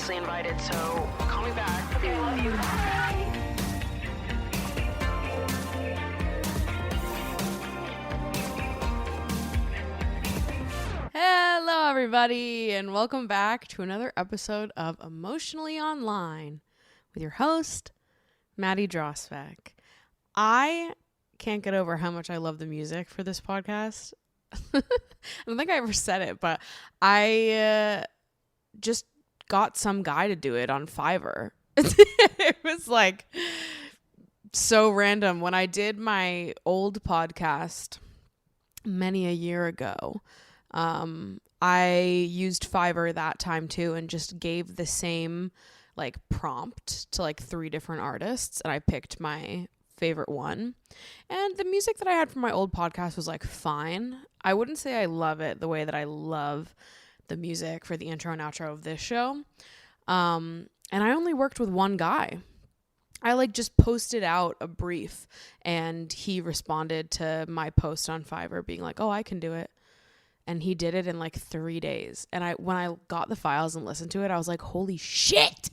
obviously invited, so call me back. Okay, love you. Bye. Hello, everybody, and welcome back to another episode of Emotionally Online with your host, Maddie Drosvak. I can't get over how much I love the music for this podcast. I don't think I ever said it, but I just got some guy to do it on Fiverr. It was like so random. When I did my old podcast many a year ago, I used Fiverr that time too and just gave the same like prompt to like 3 different artists, and I picked my favorite one. And the music that I had for my old podcast was like fine. I wouldn't say I love it the way that I love the music for the intro and outro of this show. And I only worked with one guy. I like just posted out a brief and he responded to my post on Fiverr being like, "Oh, I can do it." And he did it in like 3 days. And when I got the files and listened to it, I was like, holy shit.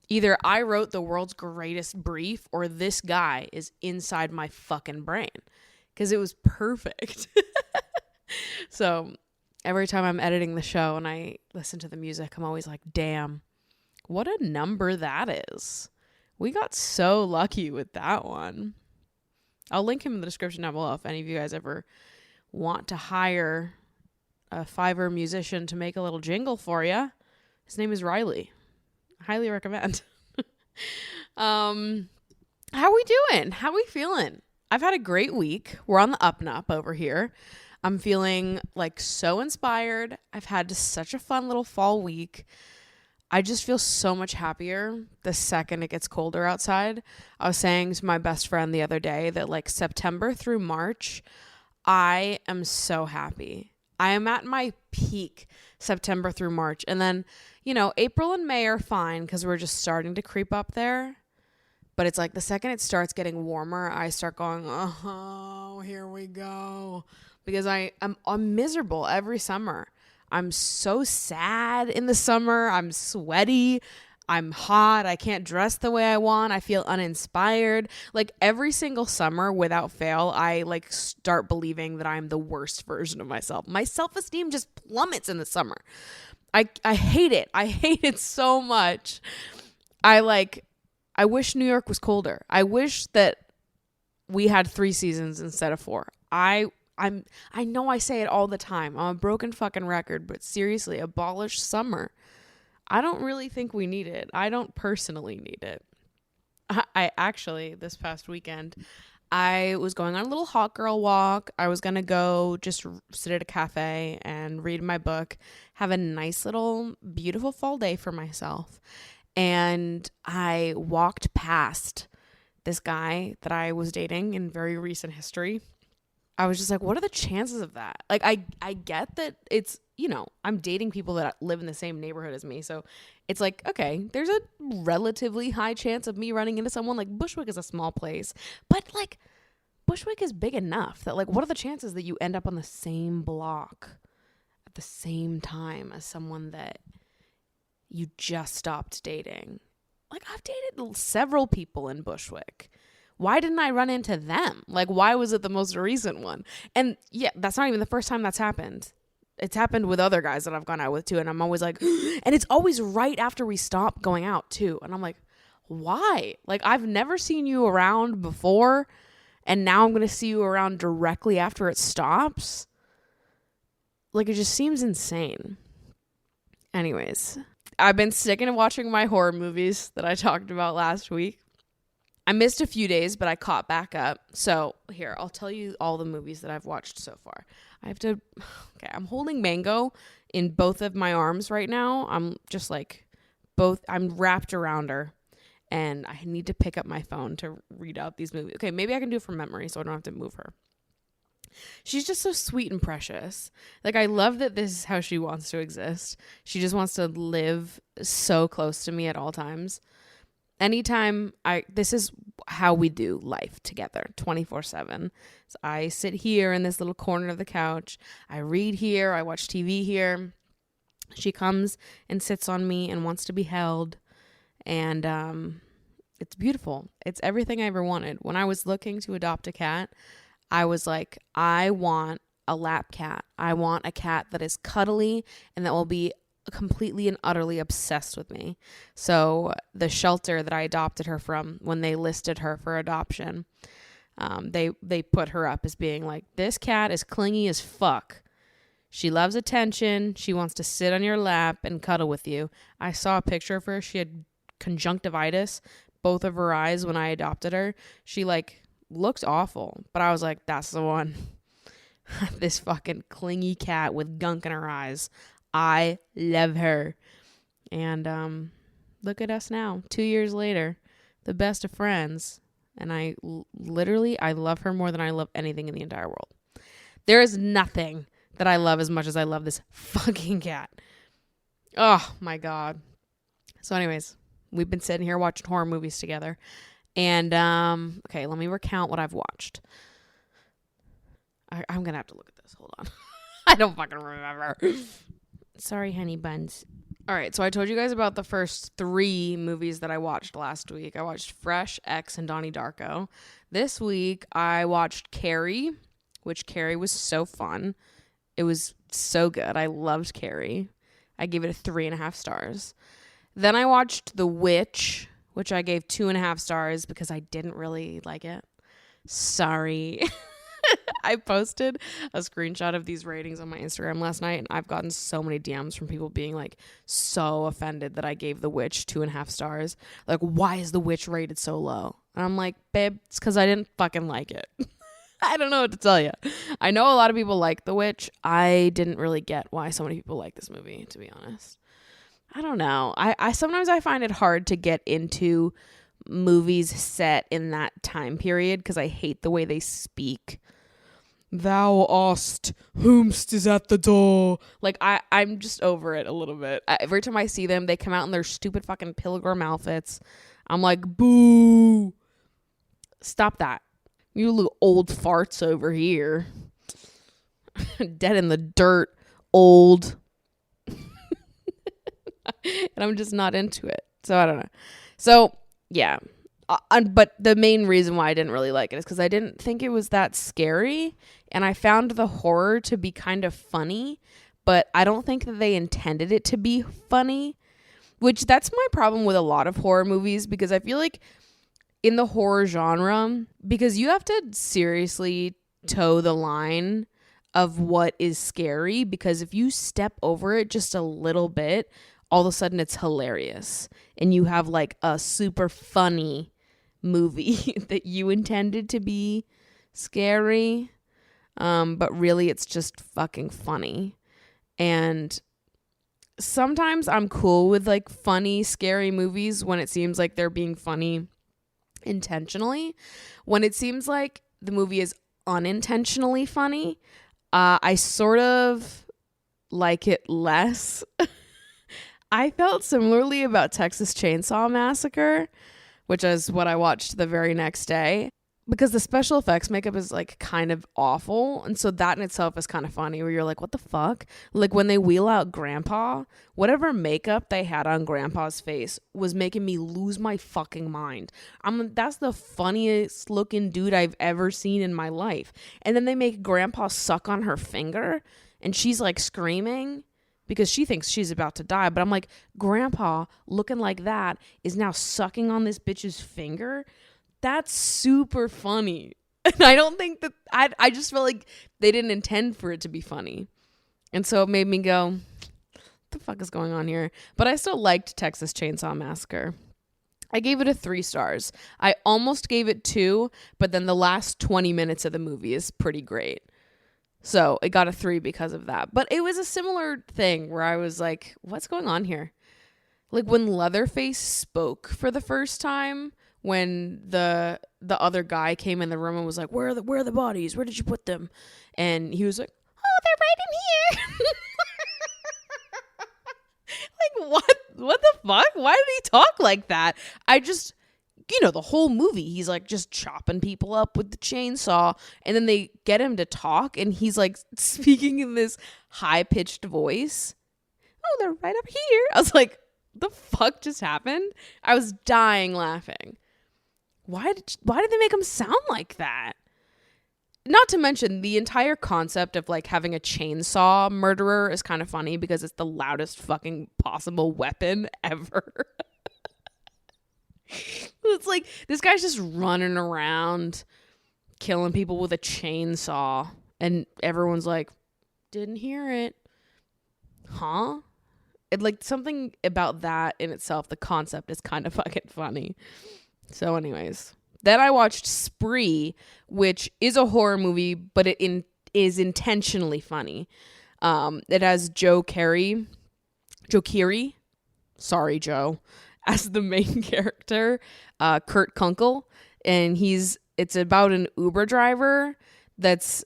Either I wrote the world's greatest brief or this guy is inside my fucking brain, because it was perfect. So every time I'm editing the show and I listen to the music, I'm always like, damn, what a number that is. We got so lucky with that one. I'll link him in the description down below if any of you guys ever want to hire a Fiverr musician to make a little jingle for you. His name is Riley. Highly recommend. How we doing? How we feeling? I've had a great week. We're on the up and up over here. I'm feeling like so inspired. I've had such a fun little fall week. I just feel so much happier the second it gets colder outside. I was saying to my best friend the other day that like September through March, I am so happy. I am at my peak September through March. And then, you know, April and May are fine because we're just starting to creep up there. But it's like the second it starts getting warmer, I start going, oh, here we go. Because I'm miserable every summer. I'm so sad in the summer. I'm sweaty. I'm hot. I can't dress the way I want. I feel uninspired. Like every single summer without fail, I like start believing that I'm the worst version of myself. My self-esteem just plummets in the summer. I hate it. I hate it so much. I wish New York was colder. I wish that we had 3 seasons instead of 4. I know I say it all the time. I'm a broken fucking record, but seriously, abolish summer. I don't really think we need it. I don't personally need it. I actually, this past weekend, I was going on a little hot girl walk. I was going to go just sit at a cafe and read my book, have a nice little beautiful fall day for myself. And I walked past this guy that I was dating in very recent history. I was just like, what are the chances of that? Like, I get that it's, you know, I'm dating people that live in the same neighborhood as me. So it's like, okay, there's a relatively high chance of me running into someone. Like Bushwick is a small place, but like Bushwick is big enough that like, what are the chances that you end up on the same block at the same time as someone that you just stopped dating? Like I've dated several people in Bushwick. Why didn't I run into them? Like, why was it the most recent one? And yeah, that's not even the first time that's happened. It's happened with other guys that I've gone out with too. And I'm always like, and it's always right after we stop going out too. And I'm like, why? Like, I've never seen you around before. And now I'm going to see you around directly after it stops. Like, it just seems insane. Anyways, I've been sticking to watching my horror movies that I talked about last week. I missed a few days, but I caught back up. So here, I'll tell you all the movies that I've watched so far. I'm holding Mango in both of my arms right now. I'm just like I'm wrapped around her and I need to pick up my phone to read out these movies. Okay, maybe I can do it from memory so I don't have to move her. She's just so sweet and precious. Like, I love that this is how she wants to exist. She just wants to live so close to me at all times. Anytime this is how we do life together 24/7. So I sit here in this little corner of the couch. I read here. I watch TV here. She comes and sits on me and wants to be held. And it's beautiful. It's everything I ever wanted. When I was looking to adopt a cat, I was like, I want a lap cat. I want a cat that is cuddly and that will be completely and utterly obsessed with me. So the shelter that I adopted her from, when they listed her for adoption, they put her up as being like, this cat is clingy as fuck. She loves attention. She wants to sit on your lap and cuddle with you. I saw a picture of her. She had conjunctivitis, both of her eyes, when I adopted her. She like looks awful, but I was like, that's the one. This fucking clingy cat with gunk in her eyes. I love her. And look at us now, 2 years later, the best of friends. And I love her more than I love anything in the entire world. There is nothing that I love as much as I love this fucking cat. Oh my God. So anyways, we've been sitting here watching horror movies together. And, okay, let me recount what I've watched. I'm going to have to look at this. Hold on. I don't fucking remember. Sorry, honey buns. All right, so I told you guys about the first 3 movies that I watched last week. I watched Fresh, X, and Donnie Darko. This week, I watched Carrie, which Carrie was so fun. It was so good. I loved Carrie. I gave it a 3.5 stars. Then I watched The Witch, which I gave 2.5 stars because I didn't really like it. Sorry. I posted a screenshot of these ratings on my Instagram last night, and I've gotten so many DMs from people being like so offended that I gave The Witch 2.5 stars. Like, why is The Witch rated so low? And I'm like, babe, it's because I didn't fucking like it. I don't know what to tell you. I know a lot of people like The Witch. I didn't really get why so many people like this movie, to be honest. I don't know. I sometimes I find it hard to get into movies set in that time period because I hate the way they speak. Thou art, whomst is at the door. Like, I'm just over it a little bit. Every time I see them, they come out in their stupid fucking pilgrim outfits. I'm like, boo. Stop that. You little old farts over here. Dead in the dirt, old. And I'm just not into it. So I don't know. So, yeah. But the main reason why I didn't really like it is because I didn't think it was that scary. And I found the horror to be kind of funny. But I don't think that they intended it to be funny. Which that's my problem with a lot of horror movies. Because I feel like in the horror genre, because you have to seriously toe the line of what is scary. Because if you step over it just a little bit, all of a sudden it's hilarious. And you have like a super funny movie that you intended to be scary. But really it's just fucking funny. And sometimes I'm cool with like funny, scary movies when it seems like they're being funny intentionally. When it seems like the movie is unintentionally funny, I sort of like it less. I felt similarly about Texas Chainsaw Massacre, which is what I watched the very next day, because the special effects makeup is like kind of awful. And so that in itself is kind of funny where you're like, what the fuck? Like when they wheel out Grandpa, whatever makeup they had on Grandpa's face was making me lose my fucking mind. That's the funniest looking dude I've ever seen in my life. And then they make Grandpa suck on her finger and she's like screaming because she thinks she's about to die. But I'm like, Grandpa looking like that is now sucking on this bitch's finger. That's super funny. And I don't think that I just feel like they didn't intend for it to be funny. And so it made me go, what the fuck is going on here? But I still liked Texas Chainsaw Massacre. I gave it a 3 stars. I almost gave it 2, but then the last 20 minutes of the movie is pretty great. So it got a 3 because of that. But it was a similar thing where I was like, what's going on here? Like when Leatherface spoke for the first time, when the other guy came in the room and was like, where are the bodies? Where did you put them? And he was like, oh, they're right in here. Like, what the fuck? Why did he talk like that? I just, the whole movie, he's like just chopping people up with the chainsaw. And then they get him to talk and he's like speaking in this high-pitched voice. oh, they're right up here. I was like, the fuck just happened? I was dying laughing. Why did they make them sound like that? Not to mention the entire concept of like having a chainsaw murderer is kind of funny because it's the loudest fucking possible weapon ever. It's like this guy's just running around killing people with a chainsaw and everyone's like, didn't hear it. Huh? It like something about that in itself, the concept is kind of fucking funny. So anyways, then I watched Spree, which is a horror movie, but it is intentionally funny. It has Joe Keery, sorry Joe, as the main character, Kurt Kunkel, and it's about an Uber driver that's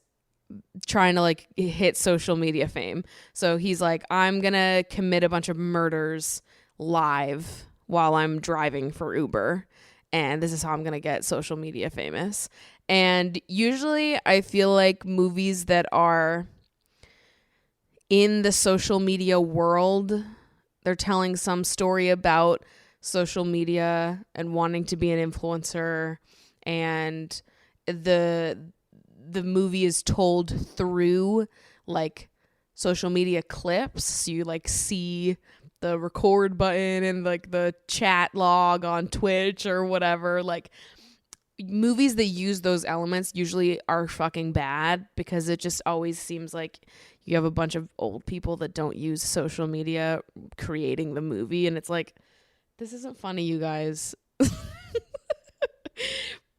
trying to like hit social media fame. So he's like, I'm gonna commit a bunch of murders live while I'm driving for Uber, and this is how I'm gonna get social media famous. And usually I feel like movies that are in the social media world, they're telling some story about social media and wanting to be an influencer, and the movie is told through like social media clips. So you like see the record button and like the chat log on Twitch or whatever. Like movies that use those elements usually are fucking bad because it just always seems like you have a bunch of old people that don't use social media creating the movie, and it's like, this isn't funny, you guys.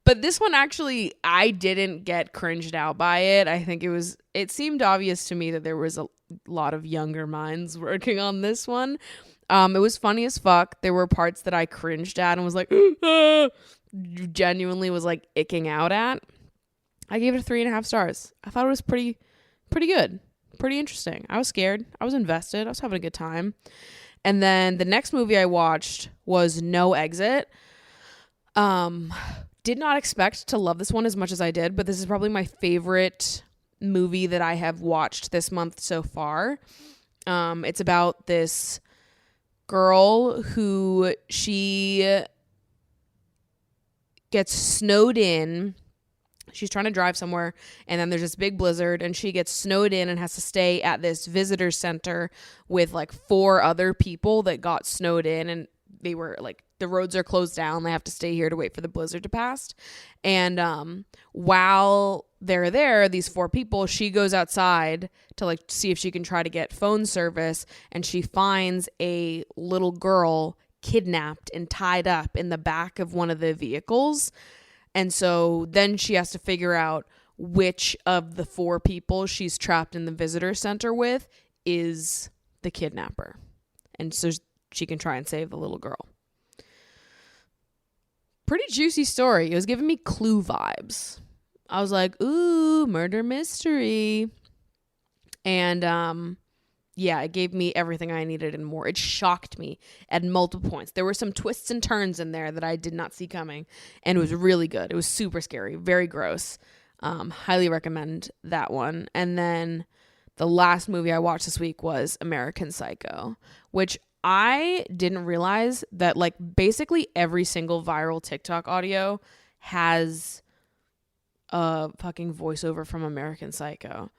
But this one actually, I didn't get cringed out by it. I think it seemed obvious to me that there was a lot of younger minds working on this one. It was funny as fuck. There were parts that I cringed at and was like, genuinely was like icking out at. I gave it 3.5 stars. I thought it was pretty good. Pretty interesting. I was scared. I was invested. I was having a good time. And then the next movie I watched was No Exit. Did not expect to love this one as much as I did, but this is probably my favorite movie that I have watched this month so far. It's about this girl who she gets snowed in. She's trying to drive somewhere, and then there's this big blizzard, and she gets snowed in and has to stay at this visitor center with like 4 other people that got snowed in, and they were like, the roads are closed down. They have to stay here to wait for the blizzard to pass. And while they're there, these 4 people, she goes outside to like see if she can try to get phone service, and she finds a little girl kidnapped and tied up in the back of one of the vehicles. And so then she has to figure out which of the 4 people she's trapped in the visitor center with is the kidnapper. And so she can try and save the little girl. Pretty juicy story. It was giving me Clue vibes. I was like, ooh, murder mystery. And yeah, it gave me everything I needed and more. It shocked me at multiple points. There were some twists and turns in there that I did not see coming, and it was really good. It was super scary, very gross. Highly recommend that one. And then the last movie I watched this week was American Psycho, which I didn't realize that like basically every single viral TikTok audio has a fucking voiceover from American Psycho.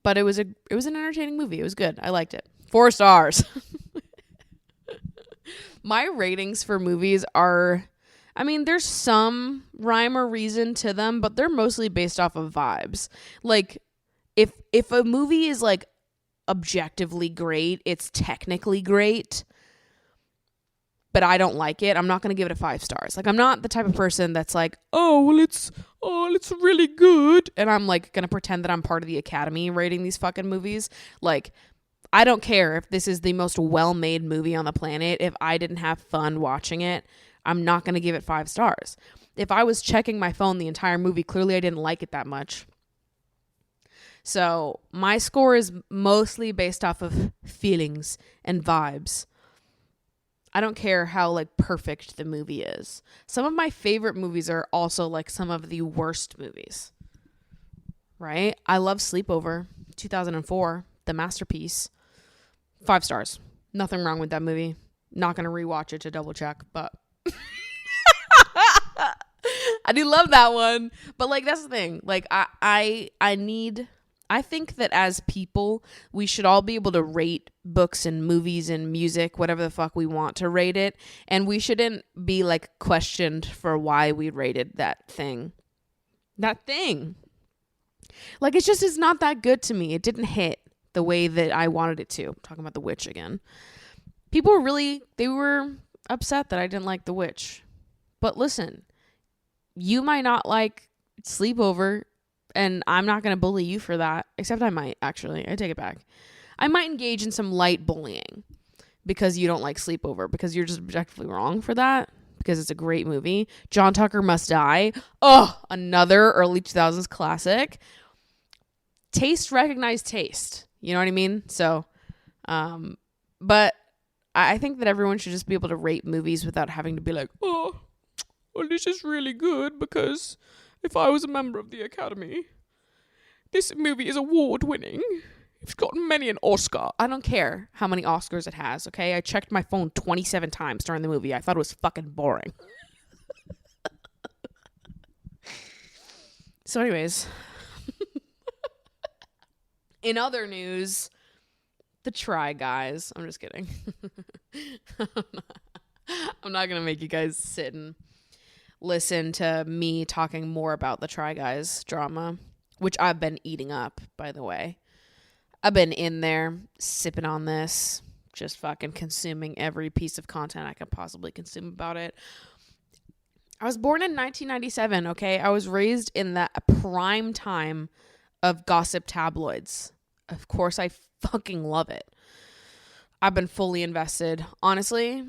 But it was an entertaining movie. It was good. I liked it. 4 stars. My ratings for movies are, I mean, there's some rhyme or reason to them, but they're mostly based off of vibes. Like if a movie is like objectively great, it's technically great, but I don't like it, I'm not going to give it a 5 stars. Like, I'm not the type of person that's like, it's really good, and I'm like going to pretend that I'm part of the Academy rating these fucking movies. Like, I don't care if this is the most well-made movie on the planet. If I didn't have fun watching it, I'm not going to give it 5 stars. If I was checking my phone the entire movie, clearly I didn't like it that much. So my score is mostly based off of feelings and vibes. I don't care how like perfect the movie is. Some of my favorite movies are also like some of the worst movies. Right? I love Sleepover, 2004, the masterpiece. 5 stars. Nothing wrong with that movie. Not gonna rewatch it to double check, but I do love that one. But like, that's the thing. Like, I think that as people, we should all be able to rate books and movies and music, whatever the fuck we want to rate it. And we shouldn't be like questioned for why we rated that thing. That thing. Like, it's just, it's not that good to me. It didn't hit the way that I wanted it to. I'm talking about The Witch again. People were they were upset that I didn't like The Witch. But listen, you might not like Sleepover, and I'm not going to bully you for that. Except I might, actually. I take it back. I might engage in some light bullying because you don't like Sleepover, because you're just objectively wrong for that, because it's a great movie. John Tucker Must Die. Oh, another early 2000s classic. Taste recognized taste. You know what I mean? So, but I think that everyone should just be able to rate movies without having to be like, oh, well, this is really good because if I was a member of the Academy, this movie is award-winning. It's gotten many an Oscar. I don't care how many Oscars it has, okay? I checked my phone 27 times during the movie. I thought it was fucking boring. So anyways, in other news, the Try Guys. I'm just kidding. I'm not going to make you guys sit and listen to me talking more about the Try Guys drama, which I've been eating up, by the way. I've been in there sipping on this, just fucking consuming every piece of content I could possibly consume about it. I was born in 1997, okay? I was raised in the prime time of gossip tabloids. Of course, I fucking love it. I've been fully invested. Honestly,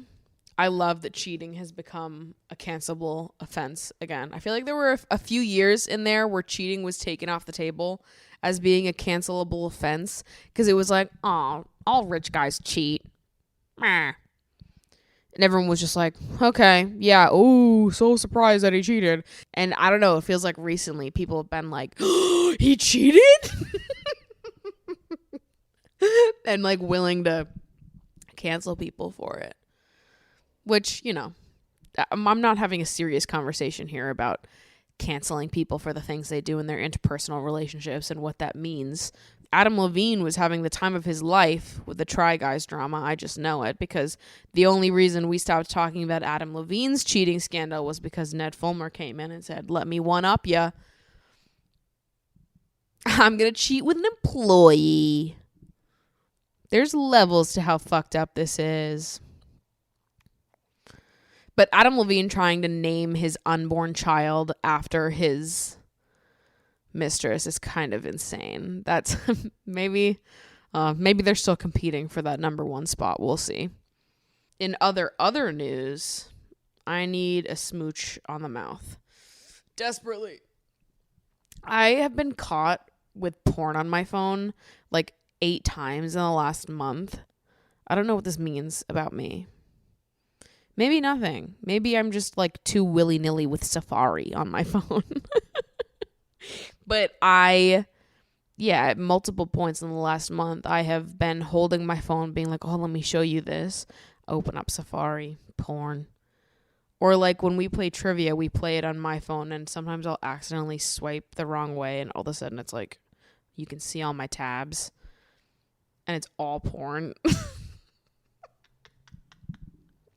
I love that cheating has become a cancelable offense again. I feel like there were a few years in there where cheating was taken off the table as being a cancelable offense because it was like, oh, all rich guys cheat. Meh. And everyone was just like, okay, yeah, ooh, so surprised that he cheated. And I don't know, it feels like recently people have been like, oh, he cheated? And like willing to cancel people for it. Which, you know, I'm not having a serious conversation here about canceling people for the things they do in their interpersonal relationships and what that means. Adam Levine was having the time of his life with the Try Guys drama. I just know it because the only reason we stopped talking about Adam Levine's cheating scandal was because Ned Fulmer came in and said, let me one up ya. I'm going to cheat with an employee. There's levels to how fucked up this is. But Adam Levine trying to name his unborn child after his mistress is kind of insane. That's maybe they're still competing for that number one spot. We'll see. In other news, I need a smooch on the mouth. Desperately. I have been caught with porn on my phone like 8 times in the last month. I don't know what this means about me. Maybe nothing. Maybe I'm just like too willy-nilly with Safari on my phone. But at multiple points in the last month, I have been holding my phone being like, oh, let me show you this. Open up Safari, porn. Or like when we play trivia, we play it on my phone and sometimes I'll accidentally swipe the wrong way and all of a sudden it's like, you can see all my tabs and it's all porn.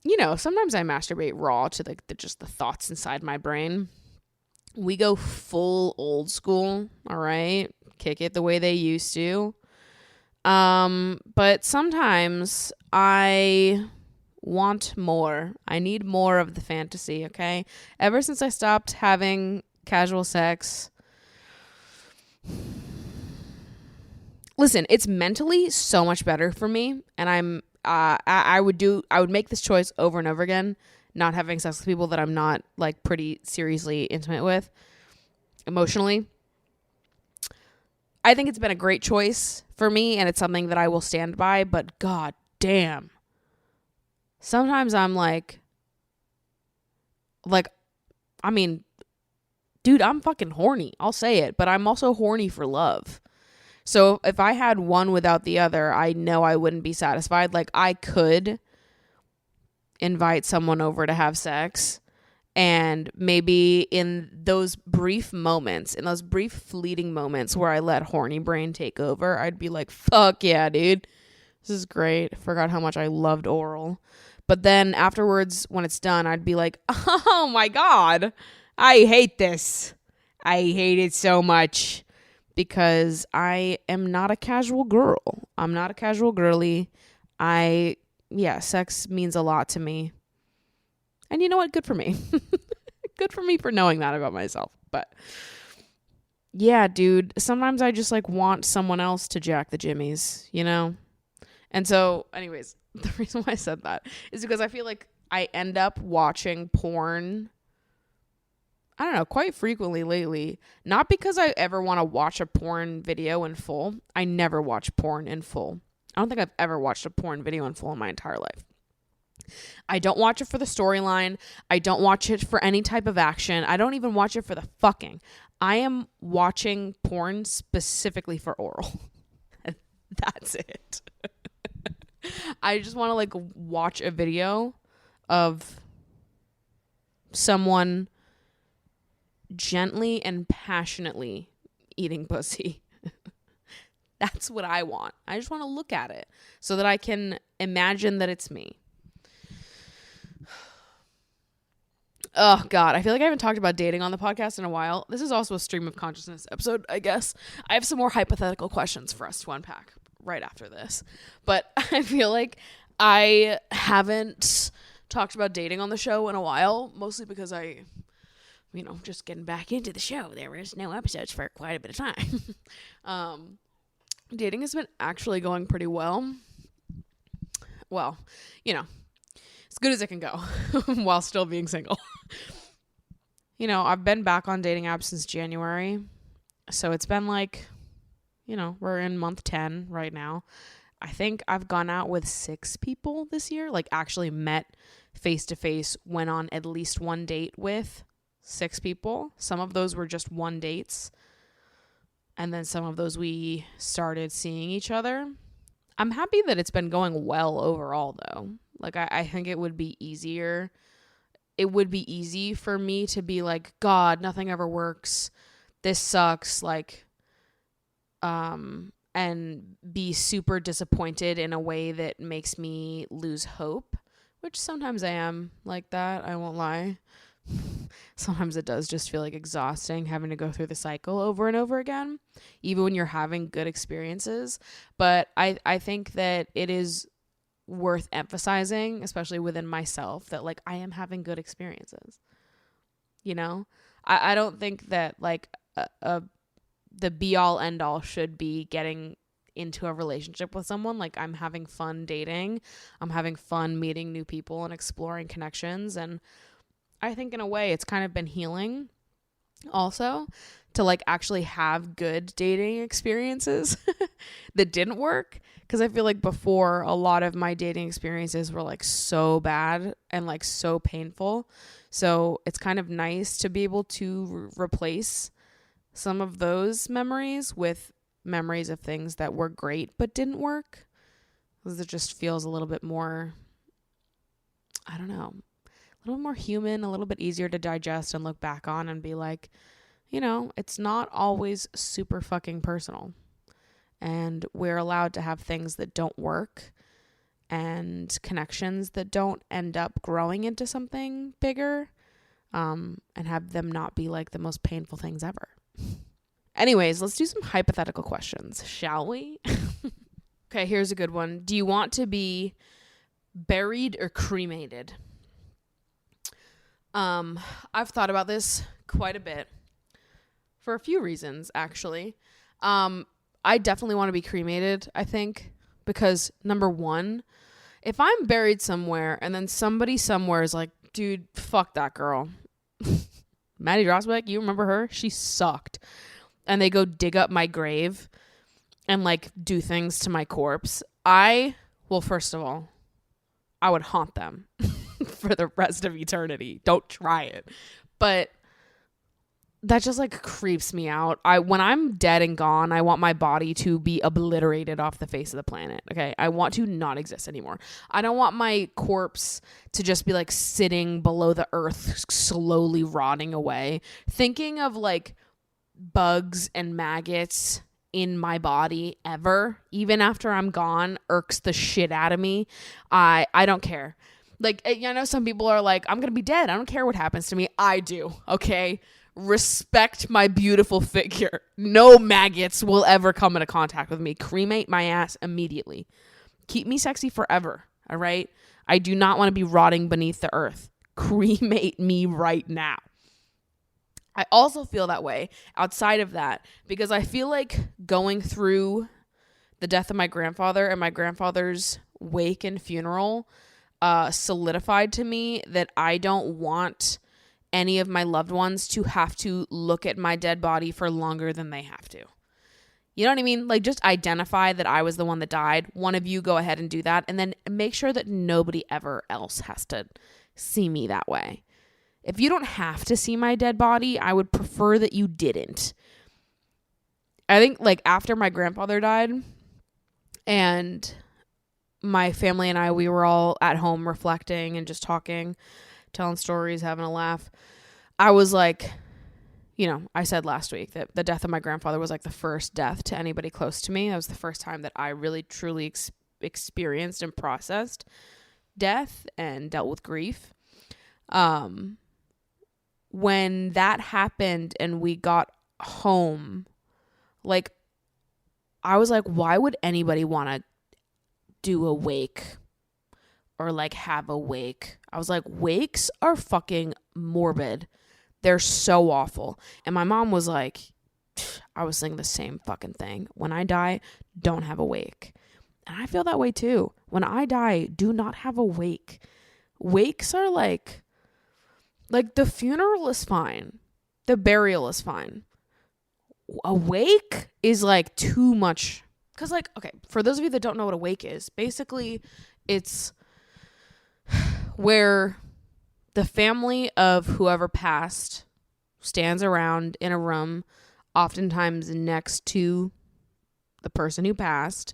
You know, sometimes I masturbate raw to like just the thoughts inside my brain. We go full old school, all right? Kick it the way they used to. But sometimes I want more. I need more of the fantasy, okay? Ever since I stopped having casual sex. Listen, it's mentally so much better for me, and I would make this choice over and over again, not having sex with people that I'm not like pretty seriously intimate with emotionally. I think it's been a great choice for me and it's something that I will stand by, but god damn. Sometimes I'm like, I mean, dude, I'm fucking horny. I'll say it, but I'm also horny for love. So if I had one without the other, I know I wouldn't be satisfied. Like, I could invite someone over to have sex, and maybe in those brief moments, in those brief fleeting moments where I let horny brain take over, I'd be like, fuck yeah, dude. This is great. I forgot how much I loved oral. But then afterwards, when it's done, I'd be like, oh my God, I hate this. I hate it so much because I am not a casual girl. I'm not a casual girly. Sex means a lot to me. And you know what? Good for me. Good for me for knowing that about myself. But yeah, dude, sometimes I just like want someone else to jack the jimmies, you know? And so, anyways, the reason why I said that is because I feel like I end up watching porn, I don't know, quite frequently lately. Not because I ever want to watch a porn video in full. I never watch porn in full. I don't think I've ever watched a porn video in full in my entire life. I don't watch it for the storyline. I don't watch it for any type of action. I don't even watch it for the fucking. I am watching porn specifically for oral. That's it. I just want to like watch a video of someone gently and passionately eating pussy. That's what I want. I just want to look at it so that I can imagine that it's me. Oh, God. I feel like I haven't talked about dating on the podcast in a while. This is also a stream of consciousness episode, I guess. I have some more hypothetical questions for us to unpack right after this. But I feel like I haven't talked about dating on the show in a while, mostly because just getting back into the show. There was no episodes for quite a bit of time. Dating has been actually going pretty well. Well, as good as it can go while still being single. I've been back on dating apps since January. So it's been like, we're in month 10 right now. I think I've gone out with 6 people this year, like actually met face to face, went on at least one date with 6 people. Some of those were just one dates. And then some of those we started seeing each other. I'm happy that it's been going well overall, though. Like, I think it would be easier. It would be easy for me to be like, God, nothing ever works. This sucks. Like, and be super disappointed in a way that makes me lose hope, which sometimes I am like that. I won't lie. Sometimes it does just feel like exhausting having to go through the cycle over and over again, even when you're having good experiences. But I think that it is worth emphasizing, especially within myself, that like I am having good experiences. I don't think that like the be all end all should be getting into a relationship with someone. Like, I'm having fun dating. I'm having fun meeting new people and exploring connections. And I think in a way it's kind of been healing also to like actually have good dating experiences that didn't work. Because I feel like before, a lot of my dating experiences were like so bad and like so painful. So it's kind of nice to be able to replace some of those memories with memories of things that were great but didn't work. Because it just feels a little bit more, I don't know, a little more human, a little bit easier to digest and look back on and be like, it's not always super fucking personal. And we're allowed to have things that don't work and connections that don't end up growing into something bigger, and have them not be like the most painful things ever. Anyways, let's do some hypothetical questions, shall we? Okay, here's a good one. Do you want to be buried or cremated? I've thought about this quite a bit for a few reasons, actually. I definitely want to be cremated, I think, because number one, if I'm buried somewhere and then somebody somewhere is like, dude, fuck that girl. Maddie Drosbeck, you remember her? She sucked. And they go dig up my grave and like do things to my corpse. First of all, I would haunt them for the rest of eternity. Don't try it. But that just like creeps me out. When I'm dead and gone, I want my body to be obliterated off the face of the planet. Okay. I want to not exist anymore. I don't want my corpse to just be like sitting below the earth, slowly rotting away. Thinking of like bugs and maggots in my body ever, even after I'm gone, irks the shit out of me. I don't care. Like, I know some people are like, I'm going to be dead. I don't care what happens to me. I do. Okay. Respect my beautiful figure. No maggots will ever come into contact with me. Cremate my ass immediately. Keep me sexy forever. All right. I do not want to be rotting beneath the earth. Cremate me right now. I also feel that way outside of that because I feel like going through the death of my grandfather and my grandfather's wake and funeral solidified to me that I don't want any of my loved ones to have to look at my dead body for longer than they have to. You know what I mean? Like, just identify that I was the one that died. One of you go ahead and do that, and then make sure that nobody ever else has to see me that way. If you don't have to see my dead body, I would prefer that you didn't. I think, like, after my grandfather died and my family and I, we were all at home reflecting and just talking, telling stories, having a laugh. I was like, you know, I said last week that the death of my grandfather was like the first death to anybody close to me. That was the first time that I really truly experienced and processed death and dealt with grief. When that happened and we got home, like, I was like, why would anybody want to do a wake or like have a wake? I was like, wakes are fucking morbid. They're so awful. And my mom was like, I was saying the same fucking thing. When I die, don't have a wake. And I feel that way too. When I die, do not have a wake. Wakes are like the funeral is fine. The burial is fine. A wake is like too much. Because like, okay, for those of you that don't know what a wake is, basically it's where the family of whoever passed stands around in a room, oftentimes next to the person who passed.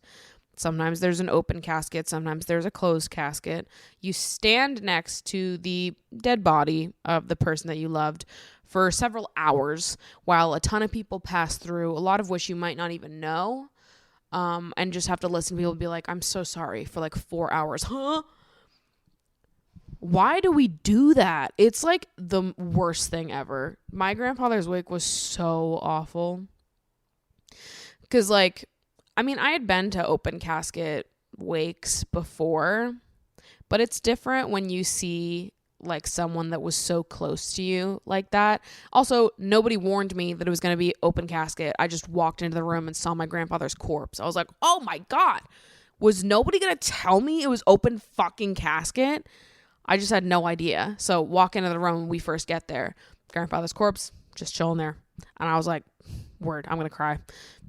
Sometimes there's an open casket. Sometimes there's a closed casket. You stand next to the dead body of the person that you loved for several hours while a ton of people pass through, a lot of which you might not even know, and just have to listen to people be like, I'm so sorry, for like 4 hours. Huh? Why do we do that? It's like the worst thing ever. My grandfather's wake was so awful. Because, like, I mean, I had been to open casket wakes before, but it's different when you see, like, someone that was so close to you like that. Also, nobody warned me that it was going to be open casket. I just walked into the room and saw my grandfather's corpse. I was like, oh my God. Was nobody going to tell me it was open fucking casket? I just had no idea. So walk into the room when we first get there. Grandfather's corpse, just chilling there. And I was like, word, I'm going to cry.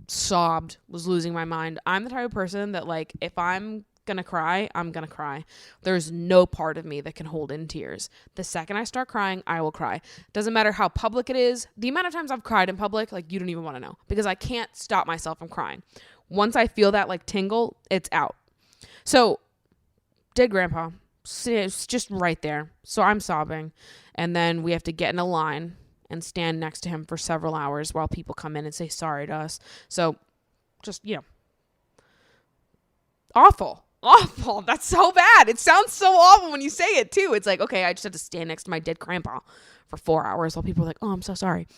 Sobbed, was losing my mind. I'm the type of person that, like, if I'm going to cry, I'm going to cry. There's no part of me that can hold in tears. The second I start crying, I will cry. Doesn't matter how public it is. The amount of times I've cried in public, like, you don't even want to know. Because I can't stop myself from crying. Once I feel that, like, tingle, it's out. So, dead grandpa. It's just right there. So I'm sobbing. And then we have to get in a line and stand next to him for several hours while people come in and say sorry to us. So just, you know, awful. That's so bad. It sounds so awful when you say it too. It's like, okay, I just have to stand next to my dead grandpa for 4 hours while people are like, oh, I'm so sorry.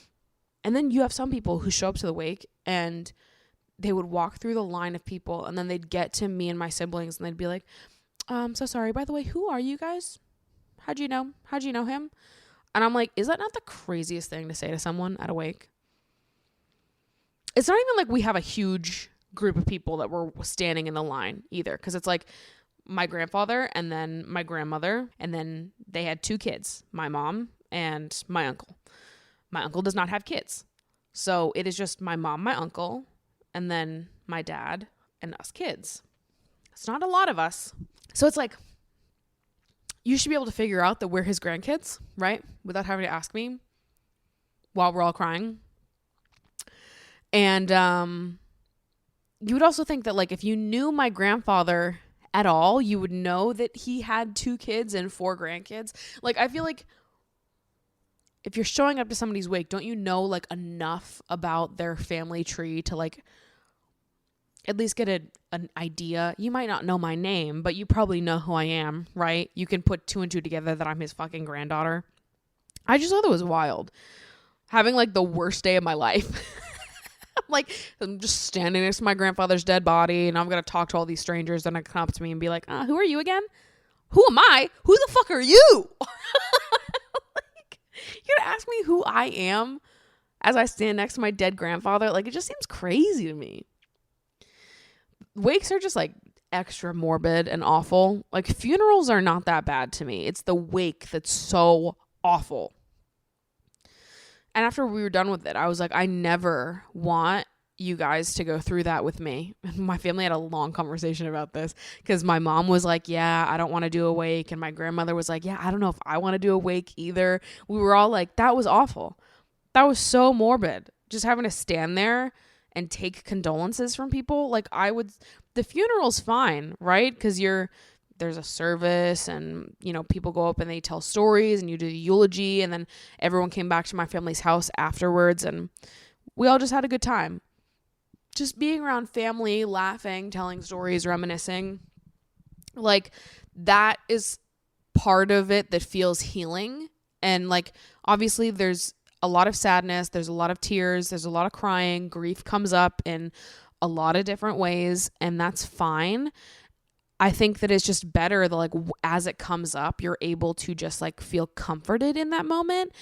And then you have some people who show up to the wake and they would walk through the line of people and then they'd get to me and my siblings and they'd be like, so sorry. By the way, who are you guys? How'd you know him? And I'm like, is that not the craziest thing to say to someone at a wake? It's not even like we have a huge group of people that were standing in the line either. Because it's like my grandfather and then my grandmother. And then they had 2 kids, my mom and my uncle. My uncle does not have kids. So it is just my mom, my uncle, and then my dad and us kids. It's not a lot of us. So it's like, you should be able to figure out that we're his grandkids, right? Without having to ask me. while we're all crying. And you would also think that, like, if you knew my grandfather at all, you would know that he had 2 kids and 4 grandkids. Like, I feel like if you're showing up to somebody's wake, don't you know, like, enough about their family tree to, like, at least get an idea? You might not know my name, but you probably know who I am, right? You can put 2 and 2 together that I'm his fucking granddaughter. I just thought it was wild. Having, like, the worst day of my life. Like, I'm just standing next to my grandfather's dead body, and I'm going to talk to all these strangers, and they come up to me and be like, who are you again? Who am I? Who the fuck are you? Like, you're going to ask me who I am as I stand next to my dead grandfather? Like, it just seems crazy to me. Wakes are just, like, extra morbid and awful. Like, funerals are not that bad to me. It's the wake that's so awful. And after we were done with it, I was like, I never want you guys to go through that with me. My family had a long conversation about this because my mom was like, yeah, I don't want to do a wake. And my grandmother was like, yeah, I don't know if I want to do a wake either. We were all like, that was awful. That was so morbid. Just having to stand there and take condolences from people. Like, the funeral's fine, right? Because there's a service and, you know, people go up and they tell stories and you do the eulogy, and then everyone came back to my family's house afterwards and we all just had a good time. Just being around family, laughing, telling stories, reminiscing. Like, that is part of it that feels healing. And, like, obviously there's a lot of sadness, there's a lot of tears, there's a lot of crying, grief comes up in a lot of different ways, and that's fine. I think that it's just better that, like, as it comes up, you're able to just, like, feel comforted in that moment.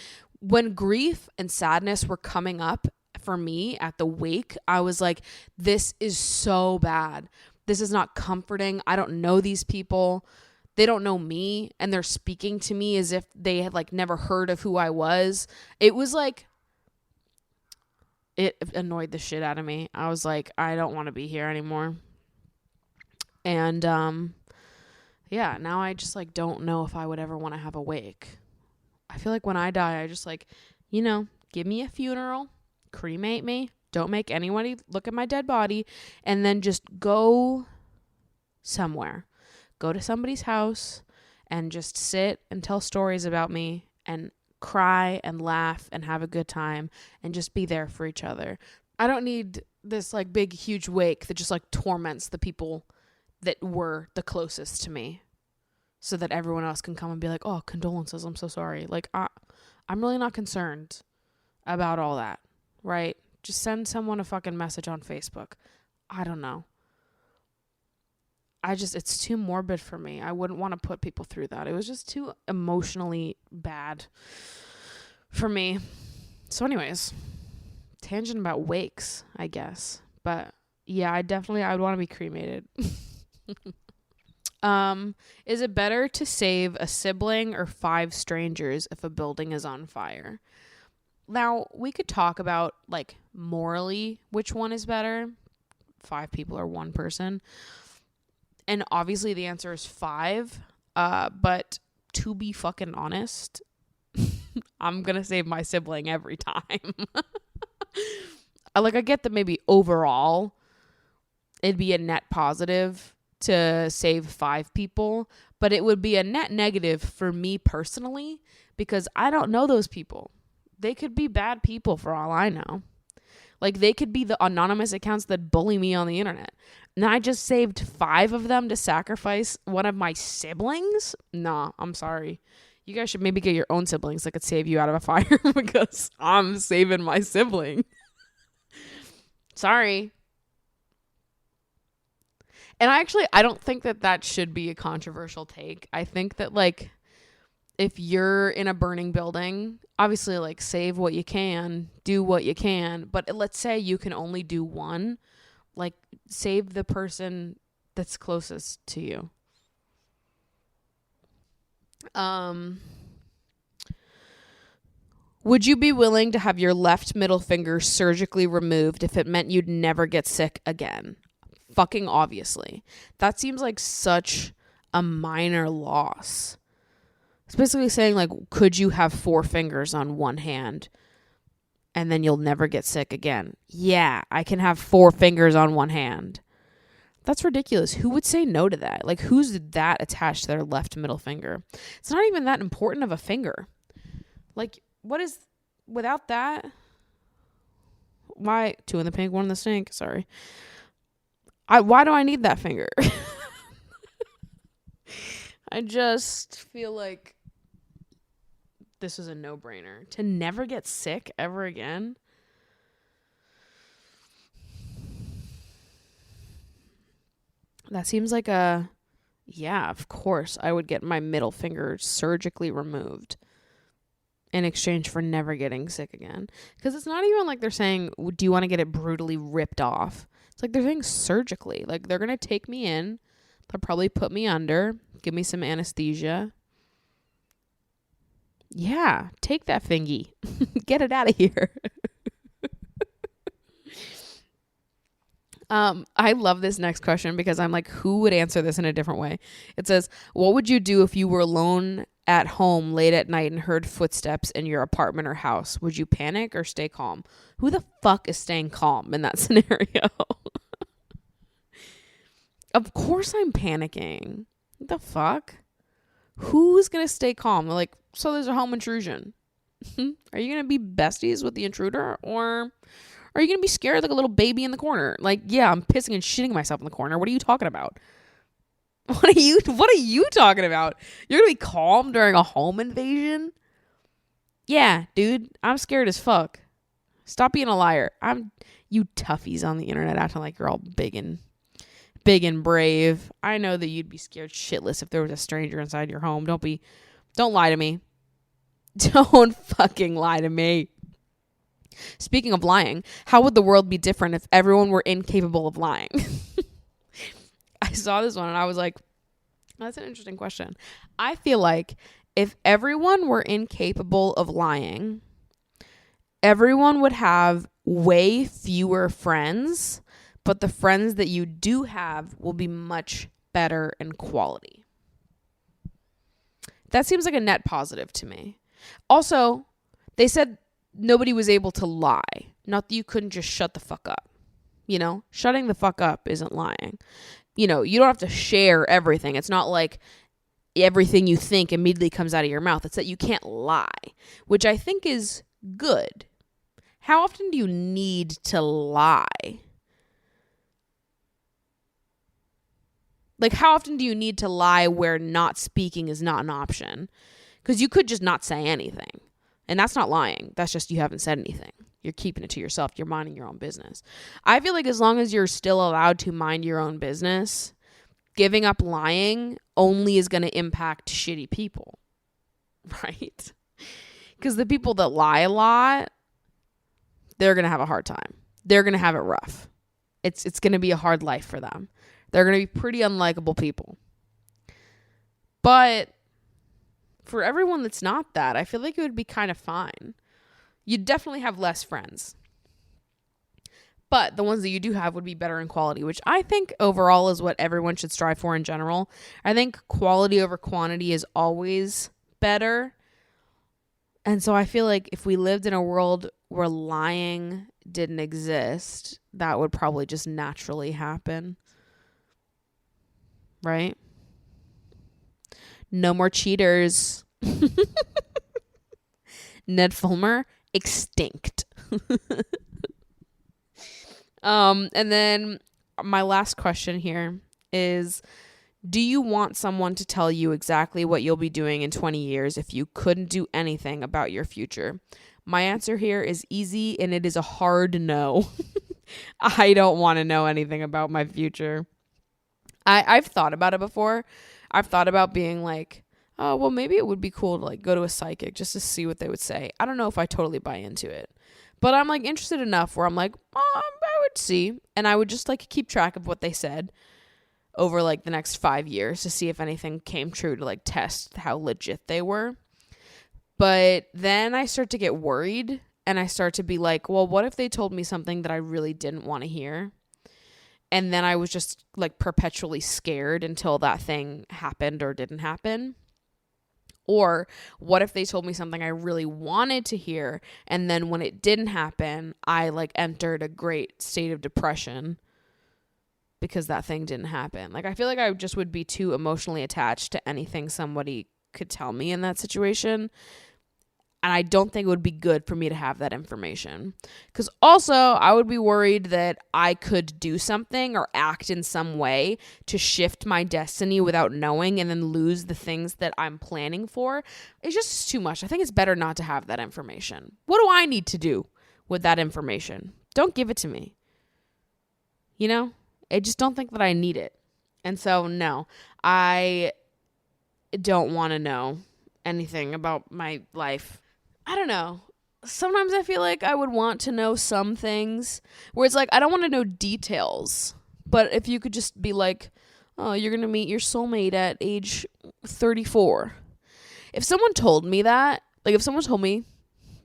When grief and sadness were coming up for me at the wake, I was like, this is so bad. This is not comforting. I don't know these people. They don't know me, and they're speaking to me as if they had, like, never heard of who I was. It was like, it annoyed the shit out of me. I was like, I don't want to be here anymore. And, yeah, now I just, like, don't know if I would ever want to have a wake. I feel like when I die, I just, like, you know, give me a funeral, cremate me, don't make anybody look at my dead body, and then just go somewhere. Go to somebody's house and just sit and tell stories about me and cry and laugh and have a good time and just be there for each other. I don't need this, like, big, huge wake that just, like, torments the people that were the closest to me so that everyone else can come and be like, oh, condolences, I'm so sorry. Like, I'm really not concerned about all that, right? Just send someone a fucking message on Facebook. I don't know. It's too morbid for me. I wouldn't want to put people through that. It was just too emotionally bad for me. So anyways, tangent about wakes, I guess. But yeah, I would want to be cremated. Is it better to save a sibling or 5 strangers if a building is on fire? Now, we could talk about, like, morally which one is better, 5 people or 1 person. And obviously the answer is 5. But to be fucking honest, I'm gonna save my sibling every time. I get that maybe overall it'd be a net positive to save 5 people, but it would be a net negative for me personally because I don't know those people. They could be bad people for all I know. Like, they could be the anonymous accounts that bully me on the internet. And I just saved 5 of them to sacrifice one of my siblings? Nah, I'm sorry. You guys should maybe get your own siblings that could save you out of a fire because I'm saving my sibling. Sorry. And I don't think that should be a controversial take. I think that, like, if you're in a burning building, obviously, like, save what you can, do what you can. But let's say you can only do one, like, save the person that's closest to you. Would you be willing to have your left middle finger surgically removed if it meant you'd never get sick again? Fucking obviously. That seems like such a minor loss. It's basically saying, like, could you have 4 fingers on one hand and then you'll never get sick again. Yeah, I can have 4 fingers on one hand. That's ridiculous. Who would say no to that? Like, who's that attached to their left middle finger? It's not even that important of a finger. Like, what is, without that, why, 2 in the pink, 1 in the stink, sorry. Why do I need that finger? I just feel like this is a no-brainer. To never get sick ever again. That seems like yeah, of course, I would get my middle finger surgically removed in exchange for never getting sick again. Because it's not even like they're saying, do you want to get it brutally ripped off? It's like they're saying surgically. Like, they're going to take me in. They'll probably put me under, give me some anesthesia. Yeah, take that fingy. Get it out of here. I love this next question because I'm like, who would answer this in a different way? It says, what would you do if you were alone at home late at night and heard footsteps in your apartment or house? Would you panic or stay calm? Who the fuck is staying calm in that scenario? Of course I'm panicking. What the fuck? Who's going to stay calm? Like, so there's a home intrusion. Are you going to be besties with the intruder, or are you going to be scared like a little baby in the corner? Like, yeah, I'm pissing and shitting myself in the corner. What are you talking about? What are you talking about? You're going to be calm during a home invasion? Yeah, dude, I'm scared as fuck. Stop being a liar. You toughies on the internet acting like you're all big and brave. I know that you'd be scared shitless if there was a stranger inside your home. Don't lie to me. Don't fucking lie to me. Speaking of lying, how would the world be different if everyone were incapable of lying? I saw this one and I was like, that's an interesting question. I feel like if everyone were incapable of lying, everyone would have way fewer friends, but the friends that you do have will be much better in quality. That seems like a net positive to me. Also, they said nobody was able to lie. Not that you couldn't just shut the fuck up. You know, shutting the fuck up isn't lying. You know, you don't have to share everything. It's not like everything you think immediately comes out of your mouth. It's that you can't lie, which I think is good. How often do you need to lie? Like, how often do you need to lie where not speaking is not an option? Because you could just not say anything. And that's not lying. That's just you haven't said anything. You're keeping it to yourself. You're minding your own business. I feel like as long as you're still allowed to mind your own business, giving up lying only is going to impact shitty people. Right? Because the people that lie a lot, they're going to have a hard time. They're going to have it rough. It's going to be a hard life for them. They're going to be pretty unlikable people. But for everyone that's not that, I feel like it would be kind of fine. You'd definitely have less friends. But the ones that you do have would be better in quality, which I think overall is what everyone should strive for in general. I think quality over quantity is always better. And so I feel like if we lived in a world where lying didn't exist, that would probably just naturally happen. Right? No more cheaters. Ned Fulmer, extinct. And then my last question here is, do you want someone to tell you exactly what you'll be doing in 20 years if you couldn't do anything about your future? My answer here is easy, and it is a hard no. I don't want to know anything about my future. I've thought about it before. I've thought about being like, oh, well, maybe it would be cool to like go to a psychic just to see what they would say. I don't know if I totally buy into it, but I'm like interested enough where I'm like, I would see. And I would just like keep track of what they said over like the next 5 years to see if anything came true, to like test how legit they were. But then I start to get worried and I start to be like, well, what if they told me something that I really didn't want to hear? And then I was just like perpetually scared until that thing happened or didn't happen. Or what if they told me something I really wanted to hear, and then when it didn't happen, I like entered a great state of depression because that thing didn't happen. Like, I feel like I just would be too emotionally attached to anything somebody could tell me in that situation. And I don't think it would be good for me to have that information. Because also, I would be worried that I could do something or act in some way to shift my destiny without knowing and then lose the things that I'm planning for. It's just too much. I think it's better not to have that information. What do I need to do with that information? Don't give it to me. You know? I just don't think that I need it. And so, no, I don't want to know anything about my life. I don't know. Sometimes I feel like I would want to know some things where it's like, I don't want to know details. But if you could just be like, oh, you're going to meet your soulmate at age 34. If someone told me that, like if someone told me,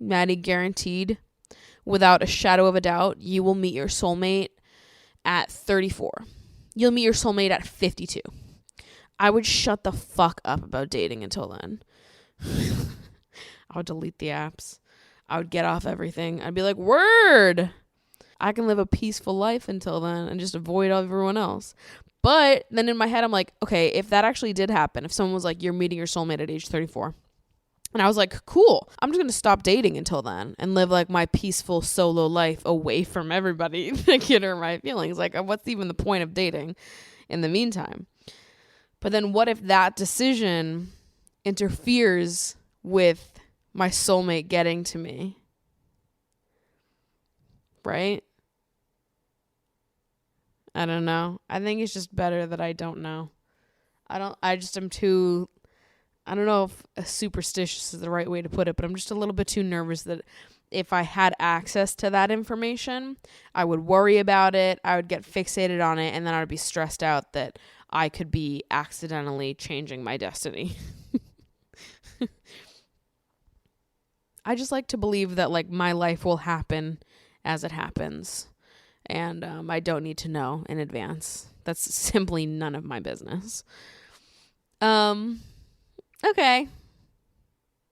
Maddie, guaranteed, without a shadow of a doubt, you will meet your soulmate at 34. You'll meet your soulmate at 52. I would shut the fuck up about dating until then. I would delete the apps. I would get off everything. I'd be like, word! I can live a peaceful life until then and just avoid everyone else. But then in my head, I'm like, okay, if that actually did happen, if someone was like, you're meeting your soulmate at age 34. And I was like, cool. I'm just going to stop dating until then and live like my peaceful solo life away from everybody that can hurt my feelings. Like, what's even the point of dating in the meantime? But then what if that decision interferes with my soulmate getting to me? Right? I don't know. I think it's just better that I don't know. I don't know if superstitious is the right way to put it, but I'm just a little bit too nervous that if I had access to that information, I would worry about it, I would get fixated on it, and then I would be stressed out that I could be accidentally changing my destiny. I just like to believe that like my life will happen as it happens, and I don't need to know in advance. That's simply none of my business. Okay.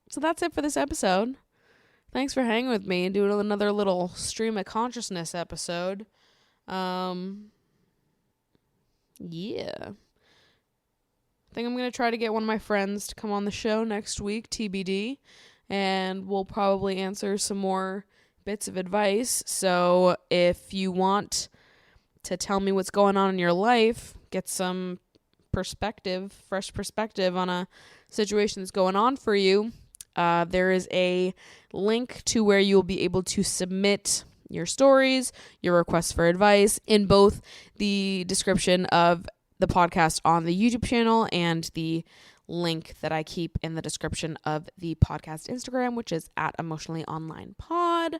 So that's it for this episode. Thanks for hanging with me and doing another little stream of consciousness episode. Yeah. I think I'm going to try to get one of my friends to come on the show next week, TBD. And we'll probably answer some more bits of advice. So if you want to tell me what's going on in your life, get some perspective, fresh perspective on a situation that's going on for you, there is a link to where you'll be able to submit your stories, your requests for advice in both the description of the podcast on the YouTube channel and the link that I keep in the description of the podcast Instagram, which is @emotionallyonlinepod.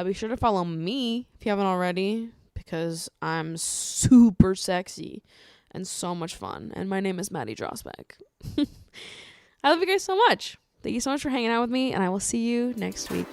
Be sure to follow me if you haven't already, because I'm super sexy and so much fun. And my name is Maddie Drosbeck. I love you guys so much. Thank you so much for hanging out with me, and I will see you next week.